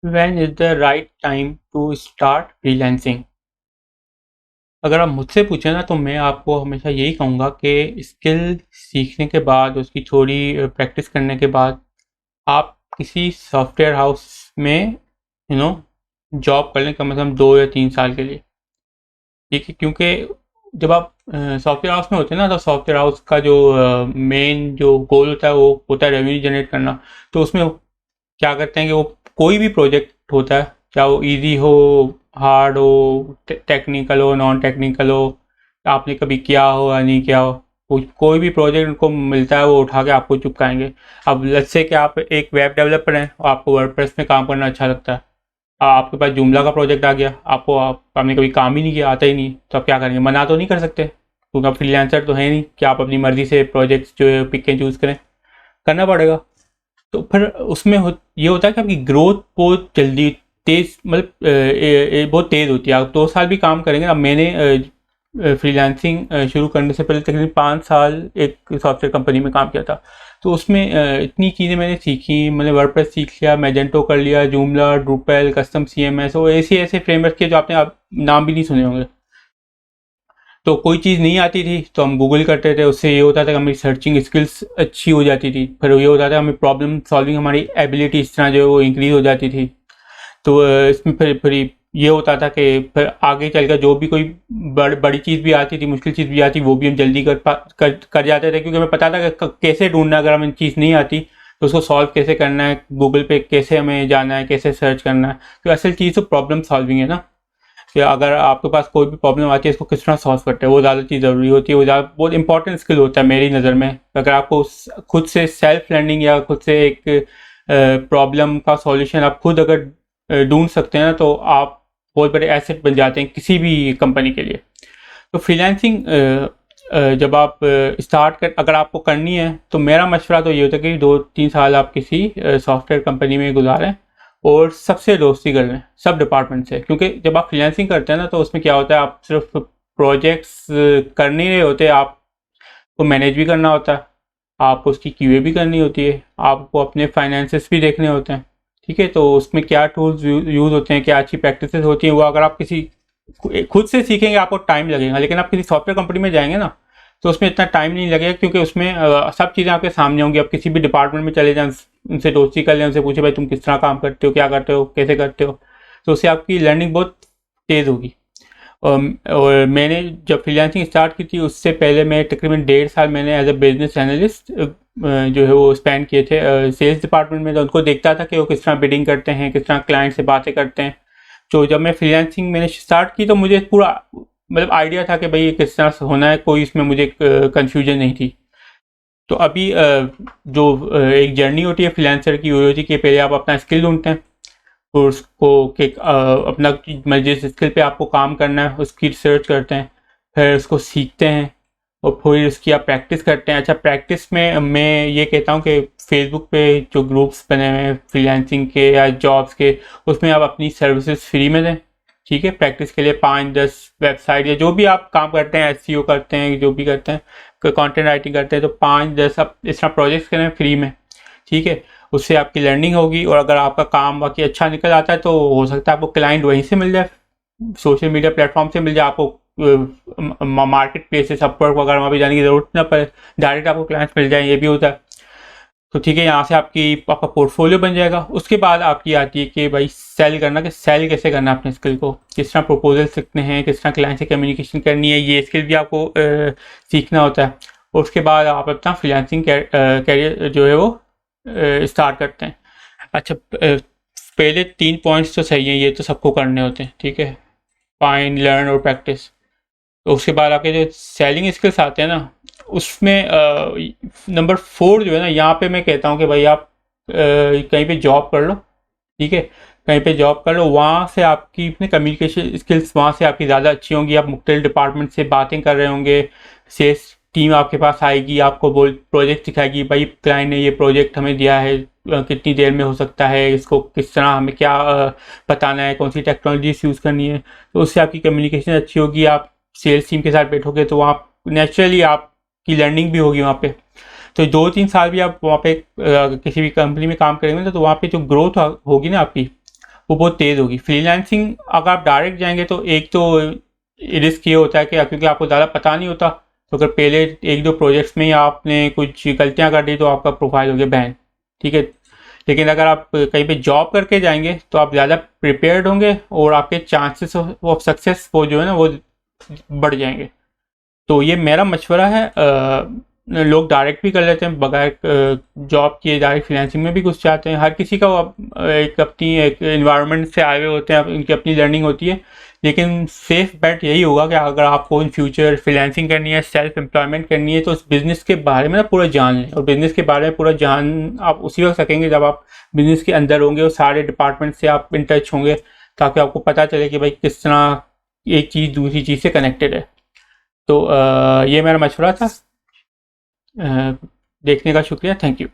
When is the right time to start freelancing? अगर आप मुझसे पूछें ना तो मैं आपको हमेशा यही कहूँगा कि स्किल सीखने के बाद उसकी थोड़ी प्रैक्टिस करने के बाद आप किसी सॉफ्टवेयर हाउस में जॉब कर लें कम से कम 2 या 3 साल के लिए। ठीक है, क्योंकि जब आप सॉफ्टवेयर हाउस में होते हैं ना तो सॉफ्टवेयर हाउस का जो मेन जो गोल होता है वो होता है रेवेन्यू जनरेट करना। तो उसमें क्या करते हैं कि वो कोई भी प्रोजेक्ट होता है, चाहे वो इजी हो, हार्ड हो, टेक्निकल हो, नॉन टेक्निकल हो, आपने कभी किया हो या नहीं किया हो, कोई भी प्रोजेक्ट उनको मिलता है वो उठा के आपको चिपकाएंगे। अब लेट्स से कि आप एक वेब डेवलपर हैं और आपको वर्डप्रेस में काम करना अच्छा लगता है, आपके पास जुमला का प्रोजेक्ट आ गया, आपने कभी काम ही नहीं किया, आता ही नहीं, तो आप क्या करेंगे? मना तो नहीं कर सकते क्योंकि आप फ्रीलांसर तो है नहीं कि आप अपनी मर्जी से प्रोजेक्ट्स जो है पिक एंड चूज़ करें, करना पड़ेगा। तो फिर उसमें ये होता है कि आपकी ग्रोथ बहुत जल्दी तेज मतलब बहुत तेज़ होती है। आप 2 साल भी काम करेंगे। अब मैंने फ्रीलांसिंग शुरू करने से पहले तकरीबन 5 साल एक सॉफ्टवेयर कंपनी में काम किया था। तो उसमें इतनी चीज़ें मैंने सीखी, मैंने वर्डप्रेस सीख लिया, मैजेंटो कर लिया, जूमला, ड्रूपेल, कस्टम CMS और ऐसे ऐसे फ्रेमवर्क के जो आपने आप नाम भी नहीं सुने होंगे। तो कोई चीज़ नहीं आती थी तो हम गूगल करते थे, उससे ये होता था कि हमारी सर्चिंग स्किल्स अच्छी हो जाती थी। फिर ये होता था हमें प्रॉब्लम सॉल्विंग, हमारी एबिलिटी इस तरह जो है वो इंक्रीज हो जाती थी। तो इसमें फिर ये होता था कि फिर आगे चलकर जो भी कोई बड़ी चीज़ भी आती थी, मुश्किल चीज़ भी आती, वो भी हम जल्दी कर जाते थे, क्योंकि हमें पता था कि कैसे ढूंढना। अगर हमें चीज़ नहीं आती तो उसको सॉल्व कैसे करना है, गूगल पे कैसे हमें जाना है, कैसे सर्च करना है। तो असल चीज़ तो प्रॉब्लम सॉल्विंग है ना, कि अगर आपके पास कोई भी प्रॉब्लम आती है इसको किस तरह सॉल्व करते हैं, वो ज़्यादा चीज़ ज़रूरी होती है, वो ज़्यादा बहुत इंपॉर्टेंट स्किल होता है मेरी नज़र में। अगर आपको खुद से सेल्फ लर्निंग या खुद से एक प्रॉब्लम का सॉल्यूशन आप खुद अगर ढूंढ सकते हैं ना तो आप बहुत बड़े एसेट बन जाते हैं किसी भी कंपनी के लिए। तो फ्रीलांसिंग जब आप स्टार्ट कर अगर आपको करनी है तो मेरा मशवरा तो ये होता है कि 2-3 साल आप किसी सॉफ्टवेयर कंपनी में गुजारें और सबसे दोस्ती कर लें, सब डिपार्टमेंट से। क्योंकि जब आप फ्रीलांसिंग करते हैं ना तो उसमें क्या होता है, आप सिर्फ प्रोजेक्ट्स कर नहीं रहे होते, आपको मैनेज भी करना होता है, आपको उसकी QA भी करनी होती है, आपको अपने फाइनेंसेस भी देखने होते हैं। ठीक है, तो उसमें क्या टूल्स यूज़ होते हैं, क्या अच्छी प्रैक्टिसेस होती हैं, वो अगर आप किसी खुद से सीखेंगे आपको टाइम लगेगा। लेकिन आप किसी सॉफ्टवेयर कंपनी में जाएंगे ना तो उसमें इतना टाइम नहीं लगेगा, क्योंकि उसमें सब चीज़ें आपके सामने होंगी। आप किसी भी डिपार्टमेंट में चले जाएं, उनसे दोस्ती कर लें, उनसे पूछे भाई तुम किस तरह काम करते हो, क्या करते हो, कैसे करते हो। तो उससे आपकी लर्निंग बहुत तेज़ होगी। और मैंने जब फ्रीलांसिंग स्टार्ट की थी उससे पहले मैं तकरीबन 1.5 साल मैंने एज अ बिजनेस एनालिस्ट जो है वो स्पेंड किए थे सेल्स डिपार्टमेंट में। तो उनको देखता था कि वो किस तरह बिडिंग करते हैं, किस तरह क्लाइंट से बातें करते हैं। तो जब मैं फ्रीलांसिंग मैंने स्टार्ट की तो मुझे पूरा मतलब आइडिया था कि भाई ये किस तरह से होना है, कोई इसमें मुझे कन्फ्यूजन नहीं थी। तो अभी जो एक जर्नी होती है फ्रीलांसर की, वो होती है कि पहले आप अपना स्किल ढूंढते हैं और उसको कि अपना मतलब जिस स्किल पे आपको काम करना है उसकी रिसर्च करते हैं, फिर उसको सीखते हैं और फिर उसकी आप प्रैक्टिस करते हैं। अच्छा, प्रैक्टिस में मैं ये कहता हूँ कि फेसबुक पे जो ग्रुप्स बने हुए हैं फ्रीलांसिंग के या जॉब्स के, उसमें आप अपनी सर्विसेज फ्री में दें। ठीक है, प्रैक्टिस के लिए 5-10 वेबसाइट या जो भी आप काम करते हैं, SEO करते हैं, जो भी करते हैं, कंटेंट राइटिंग करते हैं, तो 5-10 आप इस तरह प्रोजेक्ट्स करें फ्री में। ठीक है, उससे आपकी लर्निंग होगी और अगर आपका काम बाकी अच्छा निकल आता है तो हो सकता है आपको क्लाइंट वहीं से मिल जाए, सोशल मीडिया प्लेटफॉर्म से मिल जाए, आपको मार्केट प्लेस से अपवर्क वगैरह वहाँ भी जाने की ज़रूरत ना पड़े, डायरेक्ट आपको क्लाइंट्स मिल जाए, ये भी होता है। तो ठीक है, यहाँ से आपका पोर्टफोलियो बन जाएगा। उसके बाद आपकी आती है कि भाई सेल करना, कि सेल कैसे करना है अपने स्किल को, किस तरह प्रपोजल सीखने हैं, किस तरह क्लाइंट से कम्युनिकेशन करनी है, ये स्किल भी आपको सीखना होता है। और उसके बाद आप अपना फ्रीलांसिंग कैरियर जो है वो स्टार्ट करते हैं। अच्छा, पहले 3 पॉइंट्स तो सही हैं, ये तो सबको करने होते हैं। ठीक है, फाइंड, लर्न और प्रैक्टिस। तो उसके बाद आपके जो सेलिंग स्किल्स आते हैं ना, उसमें नंबर 4 जो है ना, यहाँ पे मैं कहता हूँ कि भाई आप कहीं पे जॉब कर लो। ठीक है, कहीं पे जॉब कर लो, वहाँ से आपकी अपने कम्युनिकेशन स्किल्स वहाँ से आपकी ज़्यादा अच्छी होंगी। आप मुख्तलिफ डिपार्टमेंट से बातें कर रहे होंगे, सेल्स टीम आपके पास आएगी, आपको बोल प्रोजेक्ट दिखाएगी, भाई क्लाइंट ने ये प्रोजेक्ट हमें दिया है, कितनी देर में हो सकता है, इसको किस तरह हमें क्या बताना है, कौन सी टेक्नोलॉजीज यूज़ करनी है। तो उससे आपकी कम्युनिकेशन अच्छी होगी। आप सेल्स टीम के साथ बैठोगे तो वहाँ नेचुरली आपकी लर्निंग भी होगी वहाँ पे। तो 2-3 साल भी आप वहाँ पे किसी भी कंपनी में काम करेंगे तो वहाँ पे जो ग्रोथ होगी ना आपकी, वो बहुत तेज़ होगी। फ्रीलांसिंग अगर आप डायरेक्ट जाएंगे तो एक तो रिस्क ये होता है कि क्योंकि आपको ज़्यादा पता नहीं होता, तो अगर पहले एक दो प्रोजेक्ट्स में ही आपने कुछ गलतियां कर दी तो आपका प्रोफाइल हो गया बैन, ठीक है। लेकिन अगर आप कहीं पे जॉब करके जाएंगे तो आप ज़्यादा प्रिपेयर्ड होंगे और आपके चांसेस ऑफ सक्सेस वो जो है ना वो बढ़ जाएंगे। तो ये मेरा मशवरा है। लोग डायरेक्ट भी कर लेते हैं बगैर जॉब किए, डायरेक्ट फ्रीलांसिंग में भी घुस जाते हैं। हर किसी का एक अपनी एक इन्वायरमेंट से आए हुए होते हैं, उनकी अपनी लर्निंग होती है। लेकिन सेफ बेट यही होगा कि अगर आपको इन फ्यूचर फ्रीलांसिंग करनी है, सेल्फ एम्प्लॉयमेंट करनी है, तो उस बिज़नेस के बारे में ना पूरा जान लें। और बिज़नेस के बारे में पूरा जान आप उसी वक्त सकेंगे जब आप बिज़नेस के अंदर होंगे और सारे डिपार्टमेंट से आप इन टच होंगे, ताकि आपको पता चले कि भाई किस तरह एक चीज़ दूसरी चीज़ से कनेक्टेड है। तो ये मेरा मशवरा था। देखने का शुक्रिया, थैंक यू।